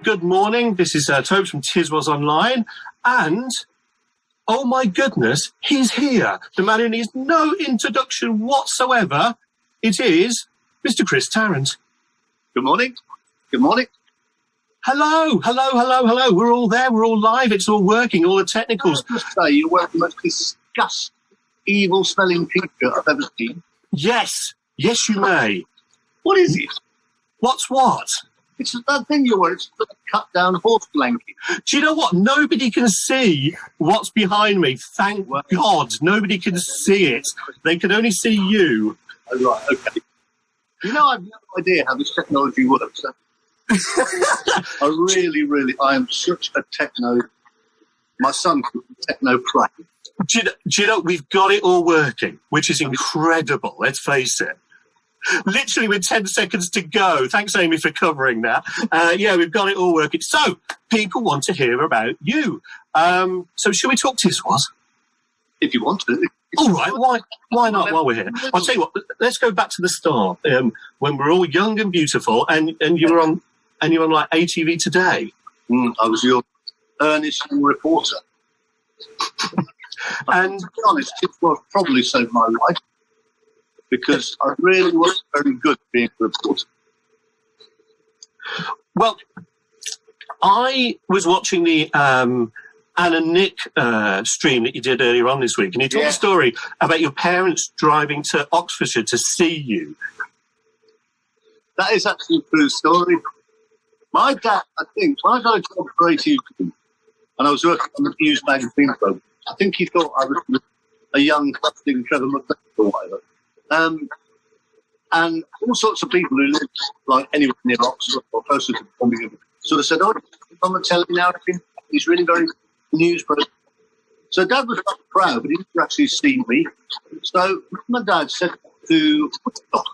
good morning. This is Toby from Tiswas Online. And, oh my goodness, he's here. The man who needs no introduction whatsoever. It is Mr. Chris Tarrant. Good morning. Good morning. Hello. We're all there. We're all live. It's all working. All the technicals. I must say, you're one of the most disgusting, evil-smelling creature I've ever seen. Yes, you may. What is it? What's what? It's that thing you wear. It's a cut-down horse blanket. Do you know what? Nobody can see what's behind me. Thank God. Nobody can see it. They can only see you. Oh, right, okay. You know, I've no idea how this technology works. I am such a techno... My son calls me techno crack. Do you know, we've got it all working, which is incredible, let's face it. Literally with 10 seconds to go. Thanks, Amy, for covering that. We've got it all working. So, people want to hear about you. So, shall we talk Tiswas? If you want to. All right, why not while we're here? I'll tell you what, let's go back to the start, when we're all young and beautiful, and you were on like ATV Today. I was your earnest reporter. And to be honest, it was probably saved my life, because I really wasn't very good at being a reporter. Well, I was watching the Anne and Nick stream that you did earlier on this week, and you told a story about your parents driving to Oxfordshire to see you. That is actually a true story. My dad, I think, when I got a job for ATV, and I was working on the News magazine program, I think he thought I was a young, busting Trevor McDonald or whatever. And all sorts of people who lived like anywhere near Oxford or closer to Birmingham sort of said, "Oh, he's on the telly now. He's really very news program." So Dad was not proud, but he didn't actually see me. So my dad said to Woodstock,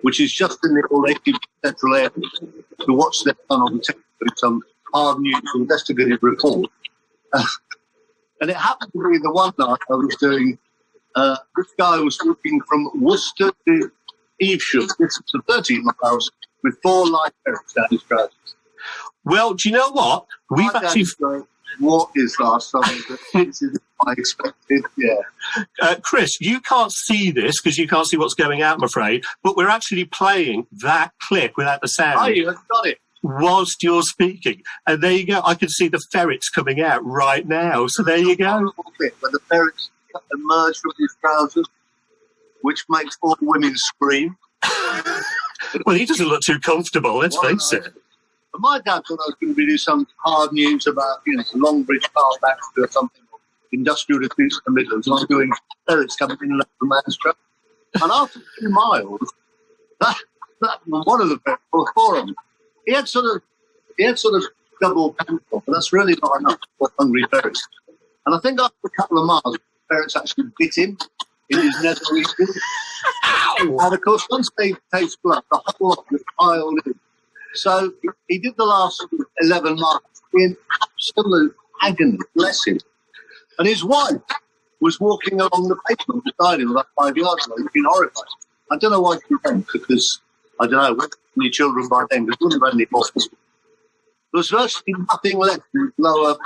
which is just in the old 18th central area, to watch their son on the television, some hard news investigative report. And it happened to be the one night I was doing, this guy was walking from Worcester to Evesham, distance of 13 miles, with 4 live ferrets down his trousers. Well, do you know what? We've actually... What is last time? This is unexpected, Chris, you can't see this because you can't see what's going out, I'm afraid, but we're actually playing that clip without the sound. Oh, you have got it. Whilst you're speaking. And there you go. I can see the ferrets coming out right now. So there you go. Where the ferrets emerge from his trousers, which makes all women scream. Well, he doesn't look too comfortable, let's face it. But my dad thought I was going to be doing some hard news about, Longbridge car factory or something, industrial defence in the Midlands. And I'm doing ferrets coming in and out of the man's truck. And after 2 miles, that one of the ferrets, or 4 of them, he had sort of double pants on, but that's really not enough for hungry ferrets. And I think after a couple of miles, the ferrets actually bit him in his nether region. And of course, once they taste blood, the whole lot was piled in. So he did the last 11 miles in absolute agony, bless him. And his wife was walking along the pavement beside him about 5 yards away, looking horrified. I don't know why she went, because, I don't know, with any children by then, because wouldn't have had any hospital. There was virtually nothing left in his lower...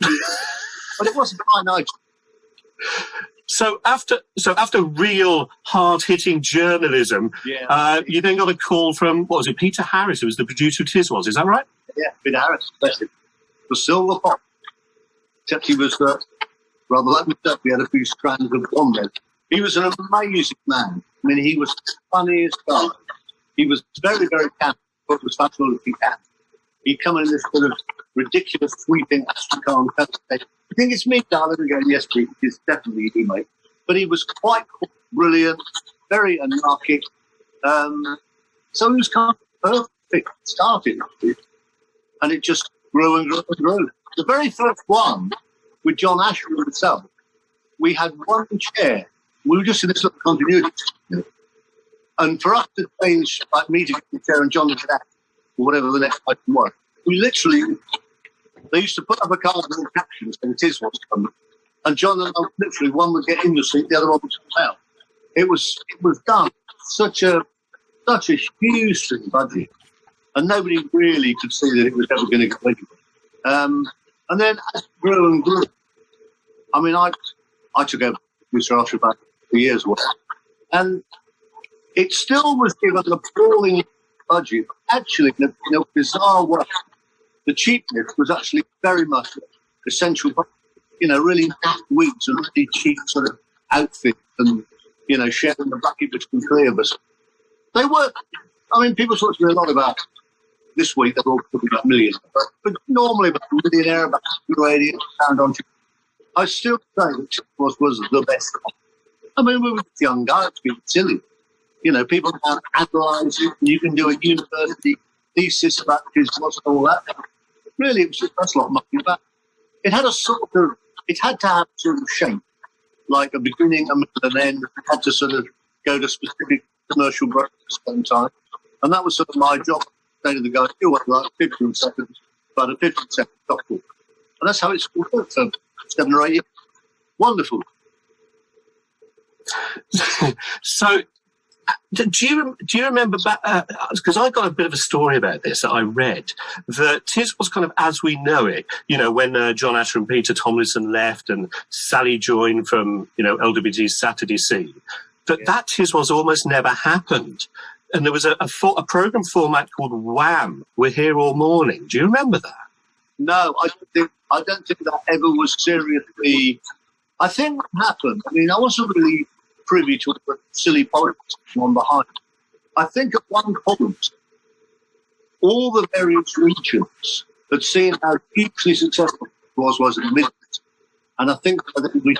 But it wasn't my night. So after real hard-hitting journalism, you then got a call from, what was it, Peter Harris, who was the producer of Tiswas, is that right? Yeah, Peter Harris, bless him. The silver fox. Except he was rather like myself, he had a few strands of blonde hair. He was an amazing man. I mean, he was funny as God. He was very, very cat. But was fashionable cat. He'd come in this sort of ridiculous sweeping Astrakhan cut. You think it's me, darling? Again, yes, Pete. It's definitely you, mate. But he was quite brilliant, very anarchic. So he was kind of perfect starting, and it just grew and grew and grew. The very first one with John Asher himself, we had one chair. We were just in this little continuity. And for us to change, like me to get the chair and John to get that, or whatever the next item was, we literally, they used to put up a card with captions saying Tiswas coming. And John and I, literally, one would get in the seat, the other one would come out. It was done such a huge budget. and nobody really could see that it was ever going to go anywhere. And then as it grew and grew, I mean, I took over producer after about 2 years or whatever, and it still was given an appalling budget. Actually, in a bizarre way, the cheapness was actually very much essential. Really nice wigs and really cheap sort of outfits, and sharing the bucket between three of us. They were. I mean, people talk to me a lot about this week. They're all talking about millionaires, but normally about a millionaire, about radio, sound on. I still say that Tiswas was the best. I mean, we were young guys, we were silly. People now analyse it. You can do a university thesis about Tiswas and all that. Really, it was just that's a lot of mucking about. It had it had to have sort of shape, like a beginning, a middle, and end. It had to sort of go to specific commercial breaks at the same time. And that was sort of my job. Say to the guys, you went like 15 seconds, but a 15-second stop. And that's how it's worked for 7 or 8 years. Wonderful. So, do you remember back? Because I got a bit of a story about this that I read. That Tiswas kind of as we know it. When John Asher and Peter Tomlinson left, and Sally joined from LWD's Saturday Scene. That Tiswas almost never happened. And there was a program format called Wham! We're Here All Morning. Do you remember that? No, I don't think that ever was seriously. I think what happened. I mean, I wasn't really privy to the silly politics on behind. I think at one point, all the various regions had seen how hugely successful it was in the Midlands, and I think we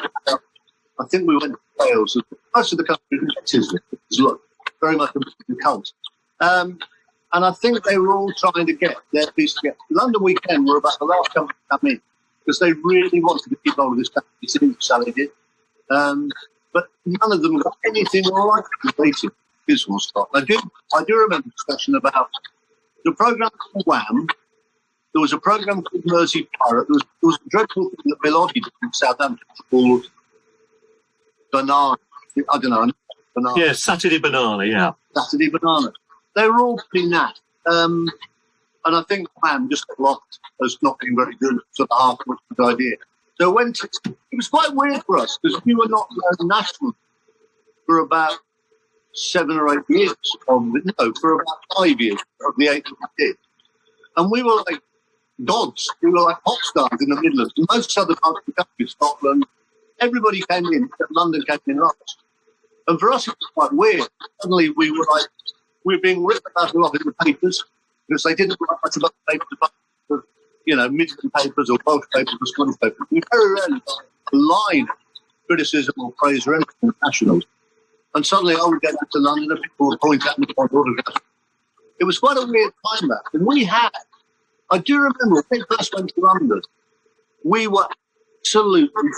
went to Wales. Most of the country was very much a cult. And I think they were all trying to get their piece together. London Weekend were about the last company to come in because they really wanted to keep hold of this country. Sally did. But none of them got anything like related to Tiswas stock. I do remember a discussion about the programme called Wham! There was a programme called Mersey Pirate. There was a dreadful thing that Bill Oddie did in Southampton called Banana. I don't know. Banana. Yeah, Saturday Banana, yeah. Saturday Banana. They were all pretty naff. And I think Wham! Just got lost as not being very good, sort of half-witted good idea. So it was quite weird for us because we were not national for about 7 or 8 years. For about 5 years of the 8 that we did. And we were like gods. We were like pop stars in the Midlands. In most southern parts of the country, Scotland, everybody came in, except London came in last. And for us, it was quite weird. Suddenly we were being written about a lot in the papers because they didn't write much about the papers, but Midland papers or Welsh papers or Scottish papers. We very rarely got a line of criticism or praise or anything national. And suddenly I would get back to London and people would point at me on autograph. It was quite a weird time that. And I do remember when we first went to London, we were absolutely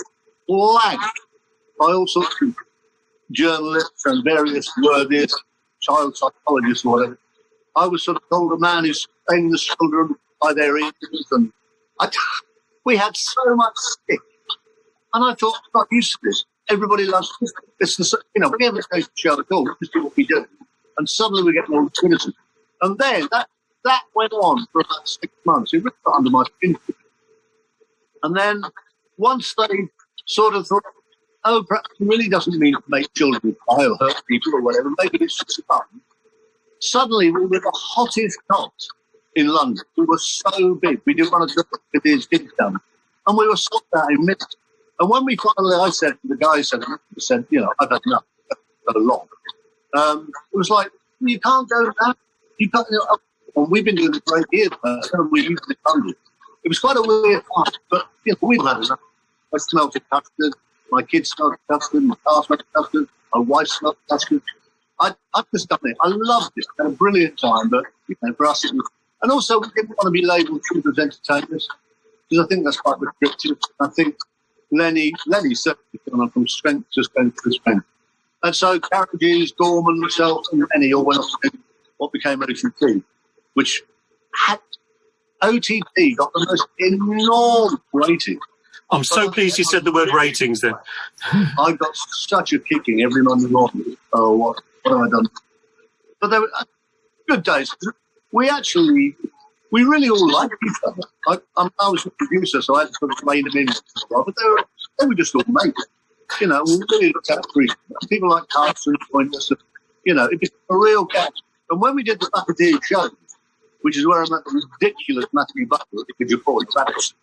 flagged by all sorts of journalists and various worthies, child psychologists or whatever. I was sort of told a man who's paying the children by their ears, and we had so much stick. And I thought, I'm not used to this. Everybody loves this. We never go to show at all. Just do what we do. And suddenly we get more criticism. And then that went on for about 6 months. It really got under my skin. And then once they sort of thought, perhaps it really doesn't mean to make children cry or hurt people or whatever. Maybe it's just fun. Suddenly we were the hottest cult in London. We were so big. We didn't want to get these gigs done. And we were sold out in minutes. And when we finally, I said to the guy, I've had enough. I've got long. It was like, you can't go now. You can't, and we've been doing it for 8 years. We used to London. It was quite a weird time, but we've had enough. I smelled of custard. My kids smelled of custard. My car smelled of custard. My wife smelled of custard. I've just done it. I loved it. I had a brilliant time, but for us it was. And also, we didn't want to be labelled children's entertainers because I think that's quite restrictive. I think Lenny certainly gone on from strength to strength to strength. And so Carriages, Gorman, myself, and Lenny all went off to what became OTT, which had OTT got the most enormous rating. I'm so pleased you said the word ratings then. I got such a kicking every Monday morning. Oh, what have I done? But they were good days. we really all liked each other. I was a producer, so I had to sort of rein them in. But they were just all mates. We really looked out for each other. People like Carson joined us. It was a real catch. And when we did the Bucketeer show, which is where I met the ridiculous Matthew Butler, because you're probably embarrassed,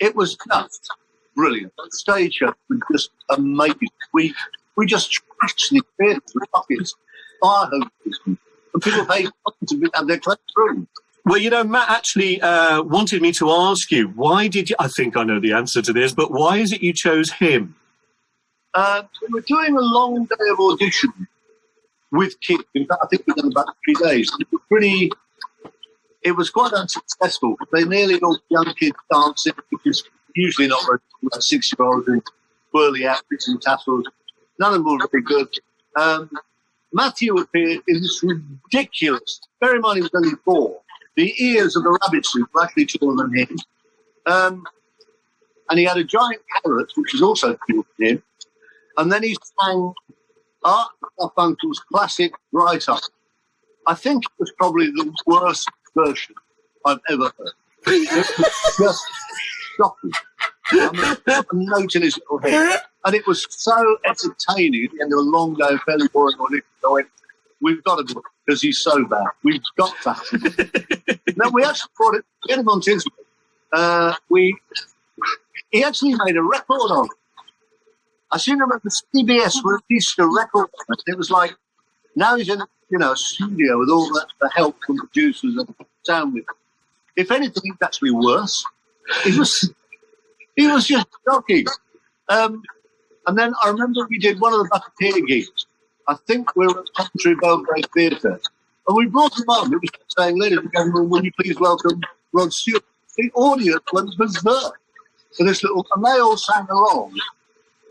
it was just brilliant. The stage show was just amazing. We just trashed the theatres with buckets, fire hoses, and people paid to have their clothes through. Well, Matt actually wanted me to ask you, why did you, I think I know the answer to this, but why is it you chose him? We were doing a long day of audition with kids. In fact, I think we've done about 3 days. It was quite unsuccessful. They nearly all young kids dancing, which is usually not very good, like 6-year-olds in whirly outfits and tassels. None of them were very good. Matthew appeared in this ridiculous, bear in mind he was only 4, the ears of the rabbit suit were actually taller than him. And he had a giant carrot, which was also taller than him. And then he sang Art Garfunkel's classic Right Up. I think it was probably the worst version I've ever heard. It was just shocking. A note in his little head. And it was so entertaining at the end of a long day of fairly boring audition. I went, we've got to do it because he's so bad. We've got to have him. No, we actually brought it, get him on Tiswas. He actually made a record on it. I seem to remember CBS released a record on it. It was like, now he's in a studio with all the help from producers and sound with him. If anything, it's actually worse. He was just shocking. And then I remember we did one of the Bucketeer gigs. I think we were at Country Belgrade Theatre. And we brought him on. It was saying, ladies and gentlemen, will you please welcome Rod Stewart? The audience went berserk for this little, and they all sang along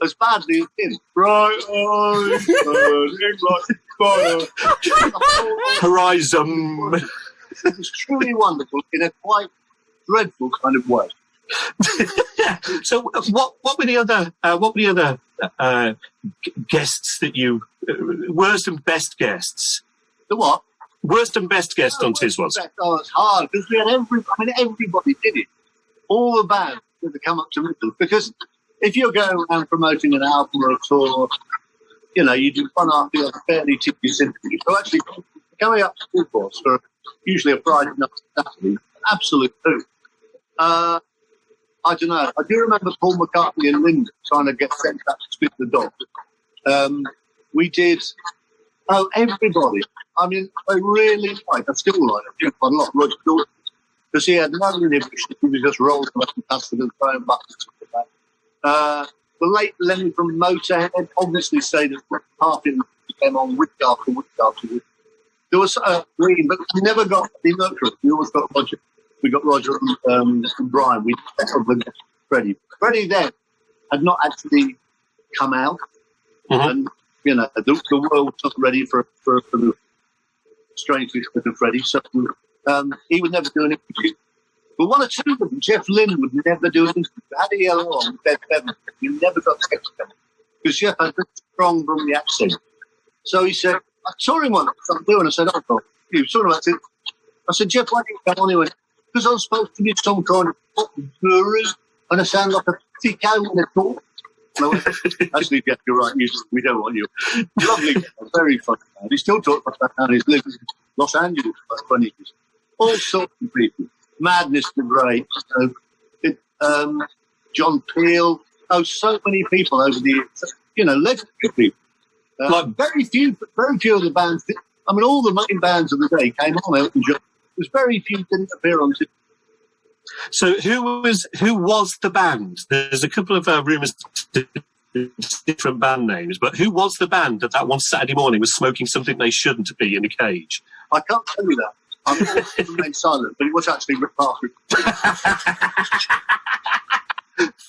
as badly as him. Bright eyes, burning like fire. Horizon. It was truly wonderful in a quite dreadful kind of way. So, what were the other guests that you worst and best guests? The what? Worst and best guest on Tiswas. Oh, it's hard because we had everybody did it. All the bands had to come up to Middle because if you're going around promoting an album or a tour, you do one after the other, fairly tedious interviews. So actually, coming up to Tiswas for usually a Friday night, Saturday, absolute hoot. I don't know. I do remember Paul McCartney and Linda trying to get sent back to speak to the dog. We did. Oh, everybody. I mean, I really like. I still like. I do quite a lot. Roger Daltrey, because he had no inhibition. He was just rolling up the custard and throwing buckets like that. The late Lenny from Motorhead obviously stayed at Parkin. Came on week after week after week. There was Green, but we never got the Mercury. We always got Roger. We got Roger and Brian. We settled with Freddie. Freddie then had not actually come out, and the world was not ready for the strangely of Freddie. So he would never do an interview. But one or two of them, Jeff Lynne would never do an interview. Had a yellow on with Bev Bevan. You never got to get to him because Jeff had a strong Brumley accent. So he said, I saw him once. I'm doing. I said, oh, he was talking about it. I said, Jeff, why didn't you come on? He went, because I'm supposed to be some kind of brewery and I sound like a tico when I talk. Actually, Jeff, you're right. We don't want you. Lovely, very funny man. He still talks about that now. He's living in Los Angeles for 20 years. All sorts of people. Madness the Great. John Peel. Oh, so many people over the years. Legendary people. Very few of the bands. I mean, all the main bands of the day came on Elton John. There's very few didn't appear on TV. So who was the band? There's a couple of rumours, different band names, but who was the band that one Saturday morning was smoking something they shouldn't be in a cage? I can't tell you that. I'm going to remain silent, but it was actually Rick Parker.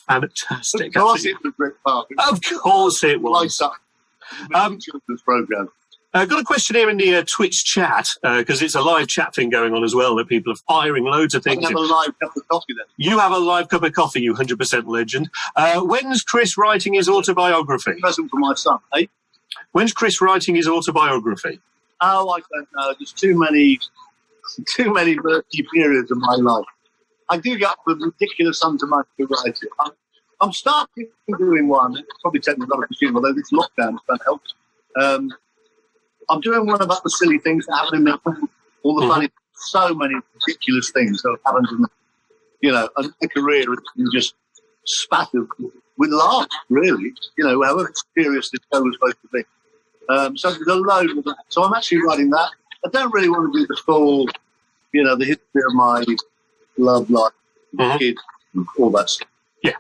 Fantastic. Of course it was Rick Parker. Of course it was. Children's programme. I've got a question here in the Twitch chat, because it's a live chat thing going on as well, that people are firing loads of things. I have a live cup of coffee then. You have a live cup of coffee, you 100% legend. When's Chris writing his autobiography? Present for my son, eh? When's Chris writing his autobiography? Oh, I don't know. There's too many too many murky periods of my life. I do get up with ridiculous sums of money to write it. I'm starting doing one. It's probably taking a lot of consumer, although this lockdown don't help. I'm doing one about the silly things that happen in the all the funny, so many ridiculous things that have happened in, and my career has been just spattered with laughs, really. However serious this show was supposed to be. So there's a load of that. So I'm actually writing that. I don't really want to do the full, the history of my love life, kids, and all that stuff. Yeah.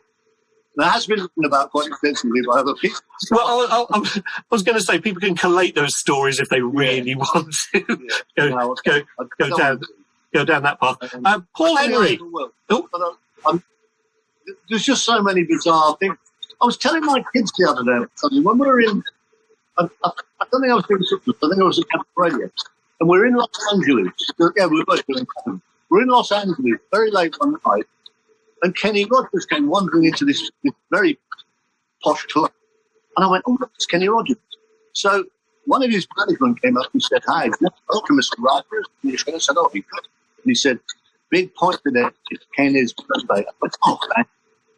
That has been written about quite extensively by other people. Well, I was going to say people can collate those stories if they really want to go down that path. Paul Henry. There's just so many bizarre things. I was telling my kids the other day something when we were in. I don't think I was doing something. I think I was at Camp Radio, and we're in Los Angeles. Yeah, we were both doing something. We're in Los Angeles very late one night, and Kenny Rogers came wandering into this very posh club. And I went, oh, look, it's Kenny Rogers. So one of his management came up and said, hi, welcome, Mr. Rogers. And I said, oh, he good. And he said, big point today, it's Kenny's birthday. I went, oh, thank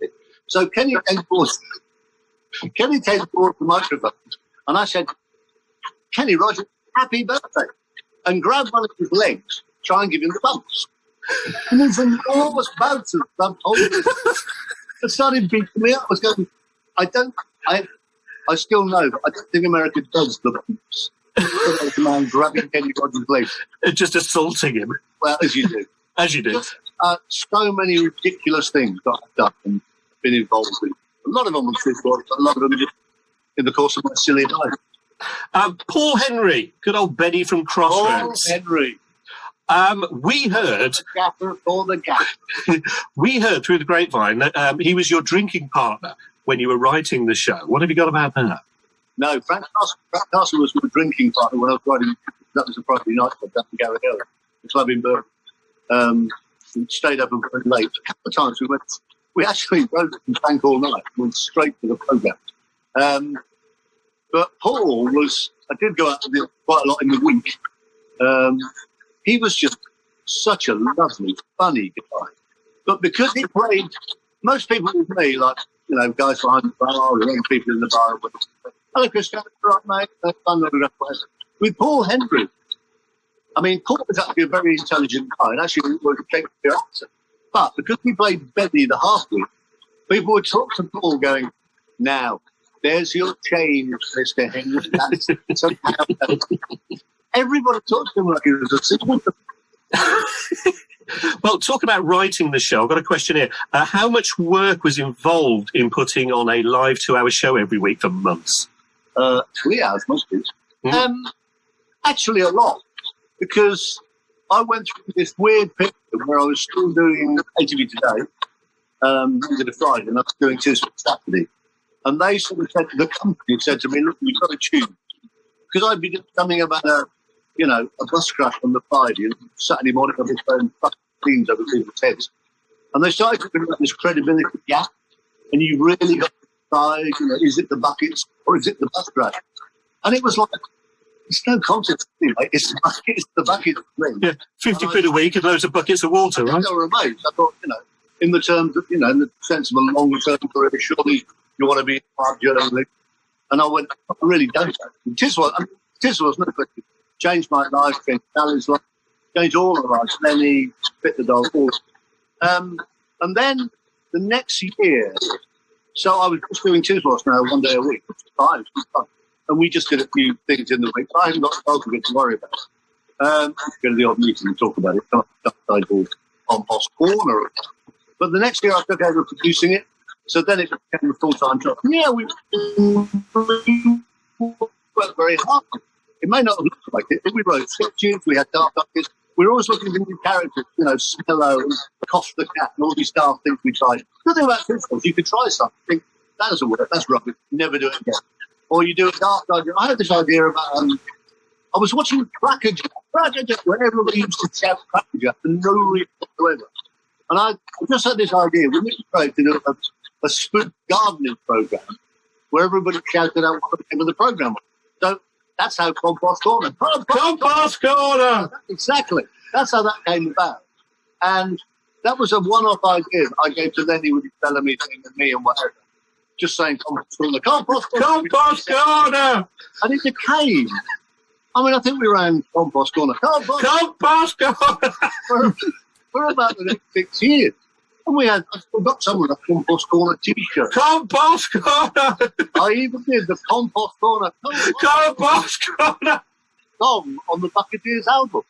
you. So Kenny came forward the microphone, and I said, Kenny Rogers, happy birthday. And grabbed one of his legs, try and give him the bumps. And these enormous bouncers, I started beating me up. I was going, I still know, but I don't think America does the bumps. The man grabbing Kenny Rogers' legs. Just assaulting him. Well, as you do. As you do. So many ridiculous things that I've done and been involved with. A lot of them were true stories, but a lot of them just in the course of my silly life. Paul Henry, good old Benny from Crossroads. Paul Henry. We heard the we heard through the grapevine that he was your drinking partner when you were writing the show. What have you got about that? No, Frank Castle was my drinking partner when I was writing. That was a Friday night club down in Gary Hill, the club in Birmingham. We stayed up and very late. A couple of times we actually wrote and drank all night. Went straight to the programme. But Paul I did go out with him quite a lot in the week. He was just such a lovely, funny guy. But because he played, most people with me, like, guys behind the bar or young people in the bar, hello, Christian, right, mate? With Paul Henry, Paul was actually a very intelligent guy and actually was a Shakespeare actor. But because he played Benny the half-wit, people would talk to Paul going, now, there's your change, Mr. Henry. Everybody talks to him like he was a simpleton. Well, talk about writing the show. I've got a question here. How much work was involved in putting on a live 2-hour show every week for months? 3 hours, most of it. Actually, a lot. Because I went through this weird period where I was still doing ATV Today, Monday to Friday, and I was doing Tuesday to Saturday. And they sort of said, the company said to me, look, we've got to choose. Because I'd be something about a bus crash on the Friday, and Saturday morning I'd be throwing themes over people's heads. And they started talking about this credibility gap, and you really got to decide, is it the buckets or is it the bus crash? And it was like, it's no contest anyway. It's the buckets. Yeah, 50 quid a week and loads of buckets of water, right? I were amazed. I thought, in the terms of, in the sense of a longer-term career, surely you want to be a hard journalist. And I went, I really don't. Tiswas, no question. Changed my life, changed Sally's life, changed all our lives. Lenny, Fit the Dog, all. And then the next year, so I was just doing Tiswas now 1 day a week, which was fine. And we just did a few things in the week. I haven't got a dog to worry about. Go to the odd meeting and talk about it. I called on Post Corner. But the next year I took over producing it. So then it became a full-time job. Yeah, we worked very hard. It may not have looked like it, but we wrote sketches, we had dark artists. We were always looking for new characters, Snillo and Cough the Cat and all these dark things we tried. The thing about Tiswas, you could try something, think, that doesn't work, that's rubbish, never do it again. Or you do a dark idea. I had this idea about, I was watching Cracker Jack, where everybody used to shout Cracker Jack for no reason whatsoever. And I just had this idea, wouldn't it be great to do a spook gardening program where everybody shouted out what the name of the program was. So That's how Compost Corner. Compost Corner! Exactly. That's how that came about. And that was a one-off idea I gave to Lenny with his Bellamy thing and me and whatever. Just saying Compost Corner. Compost Corner! Compost Corner! And it became... I mean, I think we ran Compost Corner. Compost Corner! for about the next 6 years. And I got someone a Compost Corner t-shirt. Compost Corner! I even did the Compost Corner Compost Corner! song on the Bucketeers album.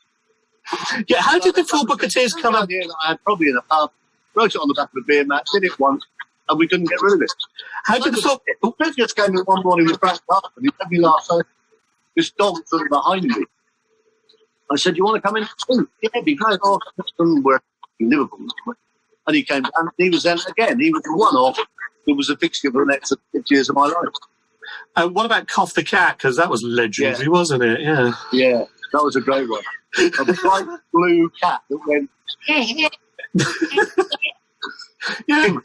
Yeah, how did the Four Bucketeers come up? I had probably in a pub, wrote it on the back of a beer mat, did it once, and we couldn't get rid of it. How did the Four... Chris just came in one morning with Frank Carter, and he made me laugh so this dog sort of behind me. I said, "You want to come in too?" Yeah, it'd be great. Oh, we're in Liverpool. And he came down, he was then again, he was one off. It was a fixture for the next 6 years of my life. And what about Cough the Cat? Because that was legendary, wasn't it? Yeah. Yeah, that was a great one. A bright blue cat that went. Yeah.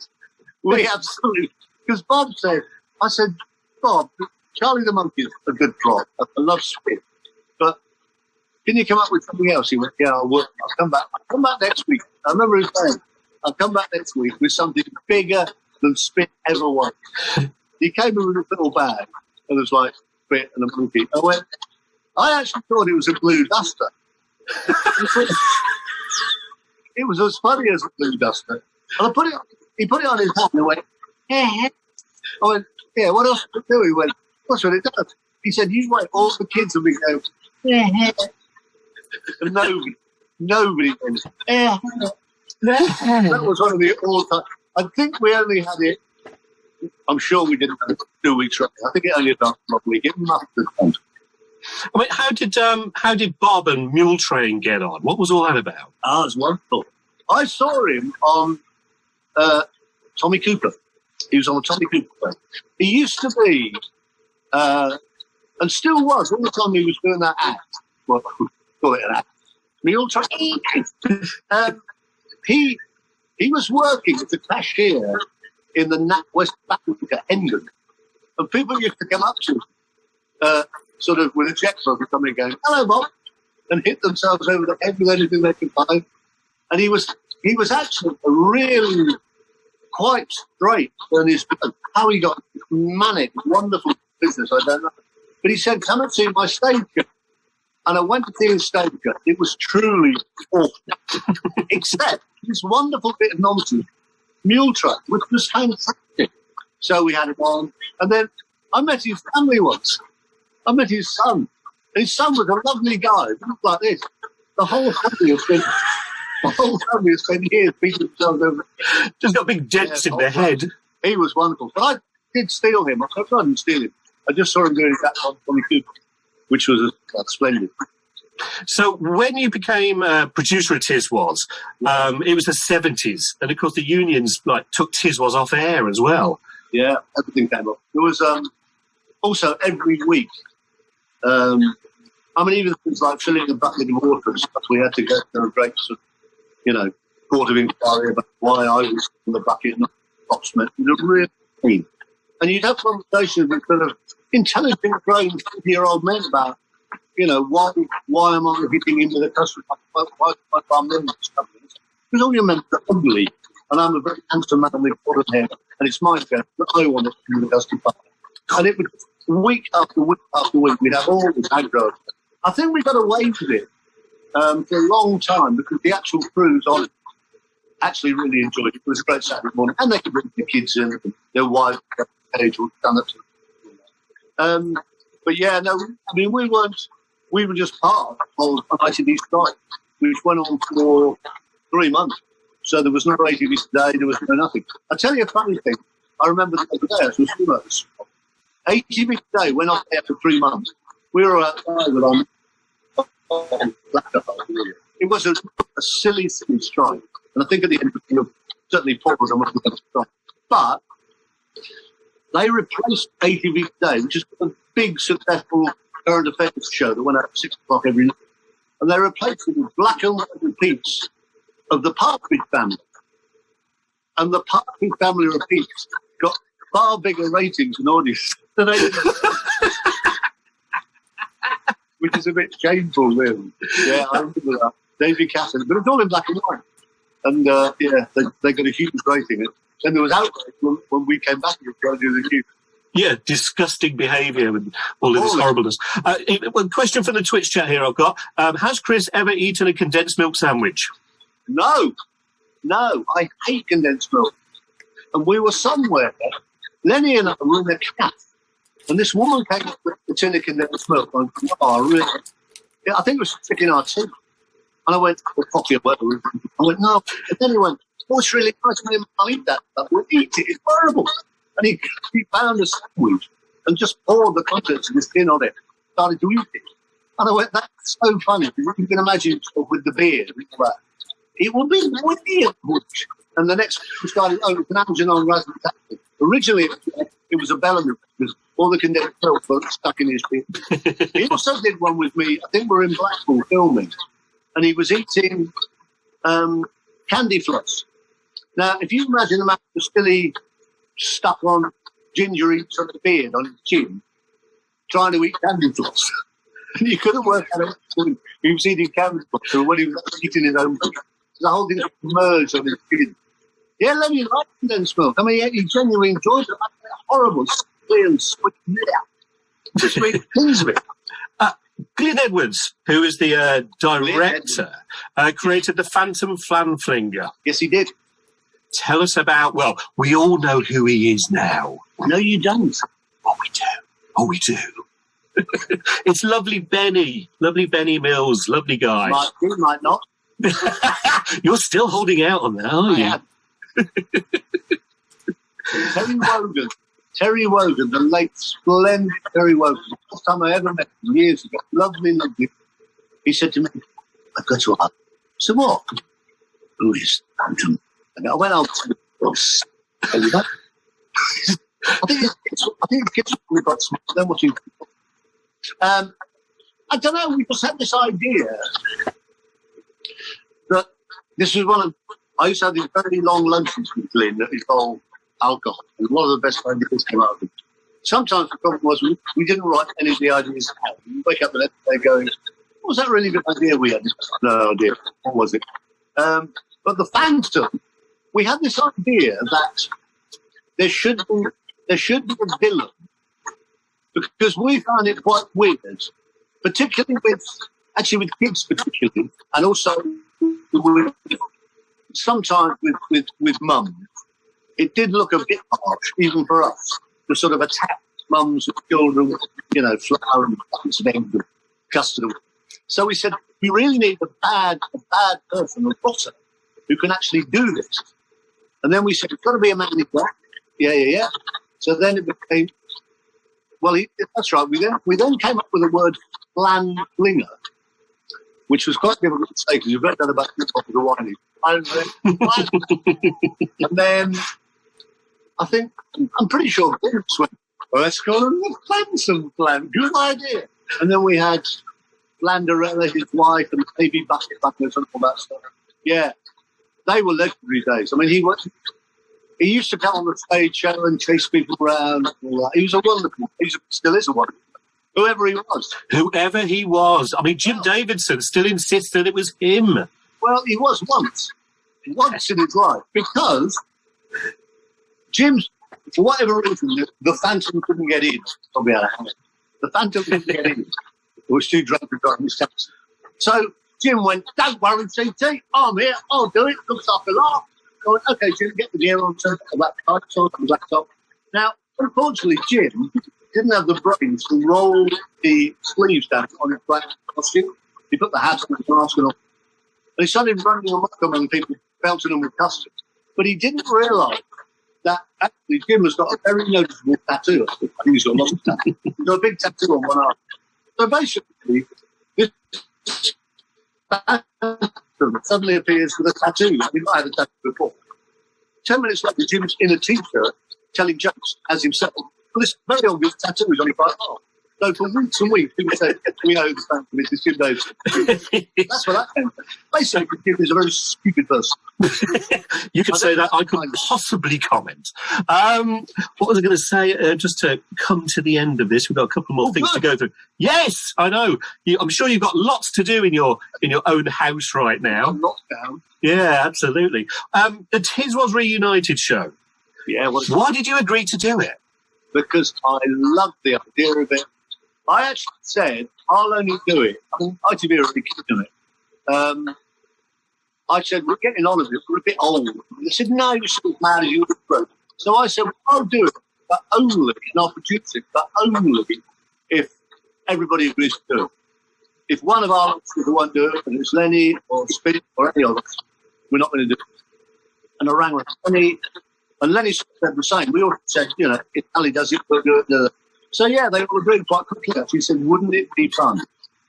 We absolutely. Because Bob said, I said, Bob, Charlie the Monkey's a good prop. I love Spit. But can you come up with something else? He went, yeah, I'll work. I'll come back next week. I remember him saying, I'll come back next week with something bigger than Spit ever was. He came in with a little bag and it was like Spit and a monkey. I actually thought it was a blue duster. It was as funny as a blue duster. And he put it on his hat and went, I went, yeah, what else to do? He went, that's what it does. He said, you wait, all the kids will be going, and nobody went, That was one of the all-time. I think we only had it, I'm sure we didn't have it 2 weeks running. I think it only lasted a week. It must have done. I mean, how did Bob and Mule Train get on? What was all that about? Ah, it's wonderful. I saw him on Tommy Cooper. He was on the Tommy Cooper show. He used to be, and still was, all the time he was doing that act. Well, call it an act. Mule Train. He was working as a cashier in the NatWest Africa Hendon. And people used to come up to him, sort of with a checkbook or something going, hello, Bob, and hit themselves over the head with anything they could find. And he was actually really quite straight on his how he got manic, wonderful business, I don't know. But he said, come and see my stage show. And I went to see his stage show. It was truly awful. Except this wonderful bit of nonsense, Mule Train, which was fantastic. So we had it on. And then I met his family once. I met his son. And his son was a lovely guy. He looked like this. The whole family has spent years beating themselves over. Just got big dents in their head. He was wonderful. But I did steal him. I didn't steal him. I just saw him doing that on Tommy Cooper, which was splendid. So when you became producer at Tiswas, it was the 70s. And, of course, the unions took Tiswas off air as well. Yeah, everything came up. There was also every week, even things like filling a bucket of water and stuff, we had to go through a great court of inquiry about why I was in the bucket, not Boxman. It was a real thing. And you'd have conversations with sort of intelligent, grown 50-year-old men about, why am I hitting him with a customer? Why my members coming? Because all your members are ugly, and I'm a very handsome man with blonde hair, and it's my turn that I want to do the customer. And it would, week after week after week, we'd have all this aggro. I think we got away with it for a long time because the actual crews on it actually really enjoyed it. It was a great Saturday morning, and they could bring the kids in, and their wives, age would done it. But yeah, no, we weren't. We were just part of ITV strike, which went on for 3 months. So there was no ITV Today, there was no nothing. I'll tell you a funny thing. I remember the other day, I was talking about this. ITV Today went on there for 3 months. We were outside with our it was a silly strike. And I think at the end, certainly Paul was on the strike. But they replaced ATV Today, which is a big, successful current affairs show that went out at 6 o'clock every night. And they replaced it with black and white repeats of the Partridge Family. And the Partridge Family repeats got far bigger ratings and audience than ATV. a bit shameful, really. Yeah, I remember that. David Casson, but it's all in black and white. And they got a huge rating. And there was outrage when we came back and tried to do the news. Yeah, disgusting behaviour and all of this horribleness. One question from the Twitch chat here I've got. Has Chris ever eaten a condensed milk sandwich? No, I hate condensed milk. And we were somewhere, Lenny and I were in a cafe, and this woman came up with a tin of condensed milk. And really? Yeah, I think it was sticking our teeth. And I went, coffee or whatever. I went, no. And then he went, oh, it's really nice. I'll eat that. We'll eat it. It's horrible. And he found a sandwich and just poured the contents of his tin on it, started to eat it. And I went, that's so funny. You can imagine yourself with the beard. It would be weird. And the next we started, it's an Algernon raspberry taxi. Originally, it was a Bellamy because all the condensed milk were stuck in his beard. He also did one with me. I think we were in Blackpool filming. And he was eating candy floss. Now, if you imagine a man who's still stuck on gingery sort of beard on his chin, trying to eat candy floss. And you couldn't work out when he was eating candy floss or when he was eating his own food. The whole thing merged on his chin. Yeah, let me like condensed milk. I mean, he genuinely enjoyed it. Horrible, clear and sweet. Just made things of it. Glenn Edwards, who is the director, created the Phantom Flanflinger. Yes, he did. Tell us about, well, we all know who he is now. No, you don't. Oh, we do. It's lovely Benny Mills, lovely guy. Might be, might not. You're still holding out on that, aren't you? Terry Wogan, the late splendid Terry Wogan. The first time I ever met him years ago, lovely. He said to me, I've got to ask. So what? Who is Phantom? And I went out to the bus. I think it gets we got smart. Then what do you think? I don't know, we just had this idea that this was I used to have these very long lunches with Glyn that involved alcohol. And one of the best ideas came out of it. Sometimes the problem was we didn't write any of the ideas out. You wake up the next day going, what was that really good idea we had? No idea. What was it? But the Phantom, we had this idea that there should be a villain, because we found it quite weird, particularly with kids particularly, and also sometimes with mums. It did look a bit harsh, even for us, to sort of attack mums and children with, flour and buttons and eggs and custard. So we said, we really need a bad person, a botter, who can actually do this. And then we said, it's got to be a man in black. Yeah. So then it became, that's right. We then came up with the word flanflinger, which was quite difficult to say because you've read that about hip-hop and Hawaii. And then I'm pretty sure Vince went, let's call him the Phantom Flan. Good idea. And then we had Flanderella, his wife, and Baby Bucket Buckets and all that stuff. Yeah, they were legendary days. I mean, he used to come on the stage show and chase people around. And all that. He was a wonderful. Still is a wonderful. Whoever he was. I mean, Jim Davidson still insists that it was him. Well, he was once in his life, because Jim's, for whatever reason, the Phantom couldn't get in. Probably out of hand. The Phantom couldn't get in. He was too drunk to drive his taxi. So Jim went, don't worry, CT, I'm here, I'll do it. Looks like a laugh. I went, okay, Jim, get the gear on, turn the black top. Now, unfortunately, Jim didn't have the brains to roll the sleeves down on his black costume. He put the hat on the mask and all. And he started running amok among people, belting them with custard. But he didn't realise that actually Jim has got a very noticeable tattoo. I think he's got lots of tattoos. He's got a big tattoo on one arm. So basically, this suddenly appears with a tattoo. He might have had a tattoo before. 10 minutes later, Jim's in a T-shirt telling jokes as himself. Well, this very obvious tattoo is on his right arm. So for weeks and weeks, people say, we owe the stamp committee 2 days. That's what that came from. Basically, Jim is a very stupid person. You could say that. I couldn't possibly comment. What was I going to say? Just to come to the end of this, we've got a couple more things to go through. Yes, I know. I'm sure you've got lots to do in your own house right now. Lockdown. Yeah, absolutely. The Tiswas Reunited show. Yeah. Why did you agree to do it? Because I loved the idea of it. I actually said, I'll only do it. I mean, ITV are really keen on it. I said, we're getting on with it. We're a bit old. They said, no, you're still as mad as you were. So I said, well, I'll do it, but only, and I'll produce it, but only if everybody agrees to do it. If one of our people won't do it, and it's Lenny or Spin or any of us, we're not going to do it. And I rang with Lenny, and Lenny said the same. We all said, if Ali does it, we'll do it. So, yeah, they all agreed quite quickly. She said, wouldn't it be fun?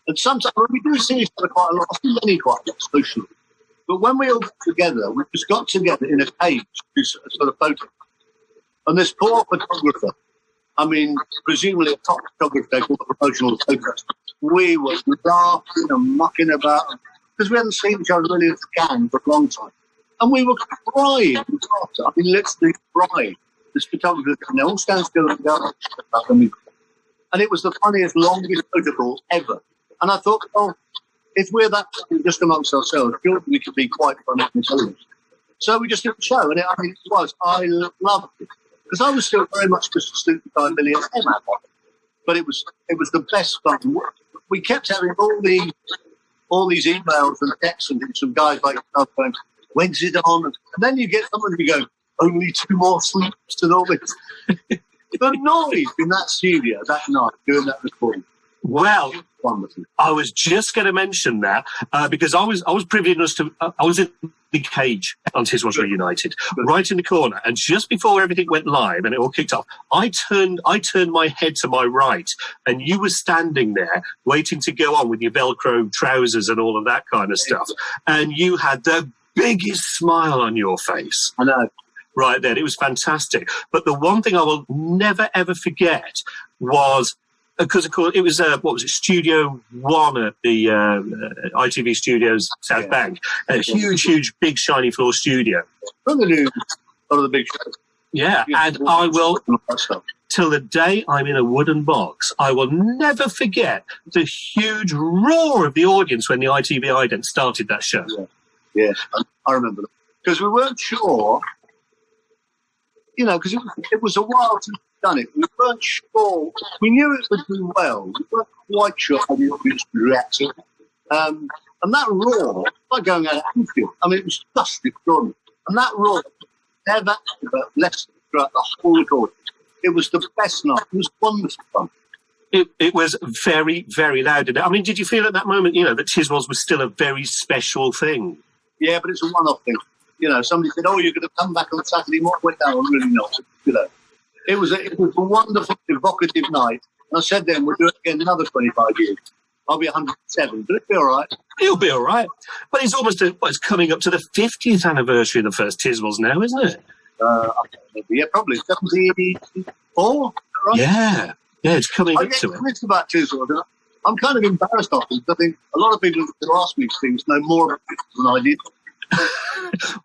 And sometimes, we do see each other quite a lot. I see Lenny quite a lot socially. But when we all got together, we just got together in a cage to do a sort of photo. And this poor photographer, I mean, presumably a top photographer called the promotional photos, we were laughing and mucking about because we hadn't seen each other really as a gang for a long time. And we were crying. I mean, literally crying. This photographer, and they all stand still and go, and it was the funniest, longest photograph ever. And I thought, oh, if we're that just amongst ourselves, surely we could be quite funny and intelligent. So we just did the show, and I loved it. Because I was still very much just a stupid guy millionaire, but it was the best fun. We kept having all these emails and texts and some guys like yourself going, when's it on? And then you get someone who go, only 2 more sleeps and all this. The noise in that studio that night doing that recording. Well, wonderful. I was just going to mention that because I was privileged to. I was in the cage on Tiswas Reunited, right in the corner, and just before everything went live and it all kicked off, I turned my head to my right, and you were standing there waiting to go on with your Velcro trousers and all of that kind of stuff, and you had the biggest smile on your face. I know. Right then, it was fantastic. But the one thing I will never ever forget was. Because, of course, it was, Studio 1 at the ITV Studios, South Bank. A huge, big, shiny floor studio. One of the big shows. Yeah, and I will, till the day I'm in a wooden box, I will never forget the huge roar of the audience when the ITV Ident started that show. Yeah, I remember that. Because we weren't sure, because it was a while since done it. We weren't sure. We knew it would do well. We weren't quite sure how the audience would react to it. And that roar, like going out at Anfield, I mean, it was just extraordinary. And that roar never left throughout the whole recording. It was the best night. It was wonderful fun. It was very, very loud. I mean, did you feel at that moment, that Tiswas was still a very special thing? Yeah, but it's a one-off thing. Somebody said, oh, you're going to come back on Saturday morning. Went down, really not. It was a wonderful, evocative night. And I said then, we'll do it again another 25 years. I'll be 107, but it'll be all right. You'll be all right. But it's almost it's coming up to the 50th anniversary of the first Tiswas now, isn't it? Yeah, probably 74. Right? Yeah, it's coming up to it. It's about Tiswas. I'm kind of embarrassed of it. I think a lot of people who ask me things know more about it than I did.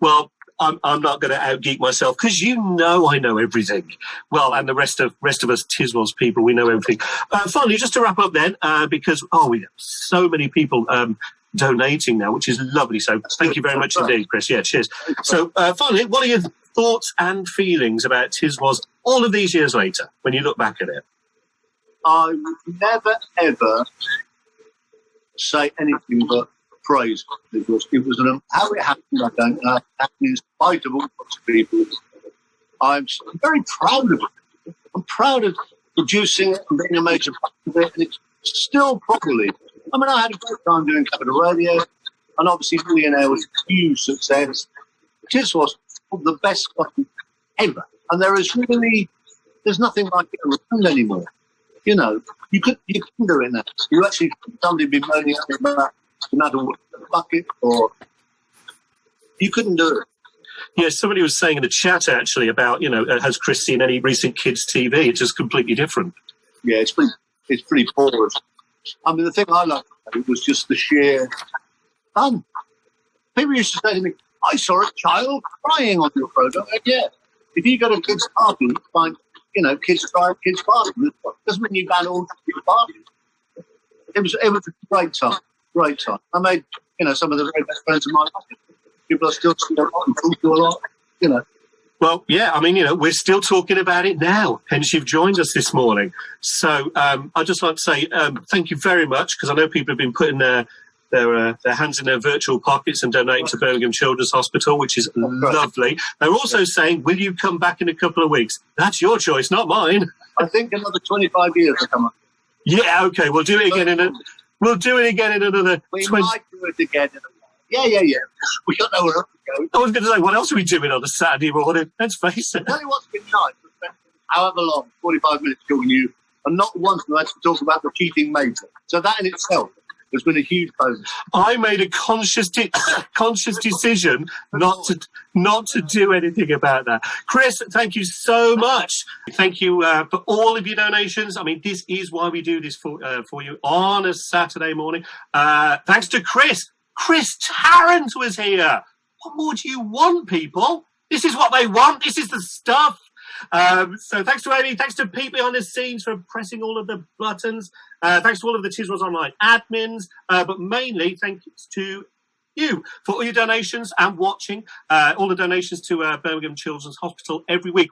Well, I'm not going to outgeek myself because I know everything. Well, and the rest of us Tiswas people, we know everything. Finally, just to wrap up then, because we have so many people donating now, which is lovely. So thank you very much indeed, Chris. Yeah, cheers. So finally, what are your thoughts and feelings about Tiswas all of these years later when you look back at it? I would never ever say anything but praise. It was how it happened, I don't know. It happened in spite of all sorts of people. I'm very proud of it. I'm proud of producing it and being a major part of it. And it's still probably, I had a great time doing Capital Radio, and obviously Millionaire was a huge success. It was the best fucking ever. And there's nothing like it around anymore. You couldn't do it now. You actually, somebody be moaning about no matter what the bucket, or you couldn't do it. Yeah, somebody was saying in the chat actually about, has Chris seen any recent kids' TV? It's just completely different. Yeah, it's been it's pretty porous. I mean, the thing I loved about it was just the sheer fun. People used to say to me, I saw a child crying on your program. And yeah, if you go to a kids' party, you find, kids cry, kids party. Doesn't mean you ban all kids' parties. It was a great time. Great time. I made, some of the very best friends of my life. People are still a lot and talk to a lot, Well, yeah, I mean, we're still talking about it now, hence you've joined us this morning. So I'd just like to say thank you very much, because I know people have been putting their hands in their virtual pockets and donating to Birmingham Children's Hospital, which is lovely. They're also saying, will you come back in a couple of weeks? That's your choice, not mine. I think another 25 years will come up. Yeah, okay, we'll do it again in another We 20... might do it again in a while. Yeah. We don't know where else to go. I was going to say, what else are we doing on a Saturday morning? Let's face it. Tell you what's been nice, however long, 45 minutes talking to you, and not once have I had to talk about the cheating major. So that in itself has been a huge bonus. I made a conscious decision not to do anything about that. Chris, thank you so much. Thank you for all of your donations. I mean, this is why we do this for you on a Saturday morning. Thanks to Chris. Chris Tarrant was here. What more do you want, people? This is what they want. This is the stuff. So thanks to Amy, thanks to Pete behind the scenes for pressing all of the buttons. Thanks to all of the Tiswas Online admins, but mainly thanks to you for all your donations and watching all the donations to Birmingham Children's Hospital every week.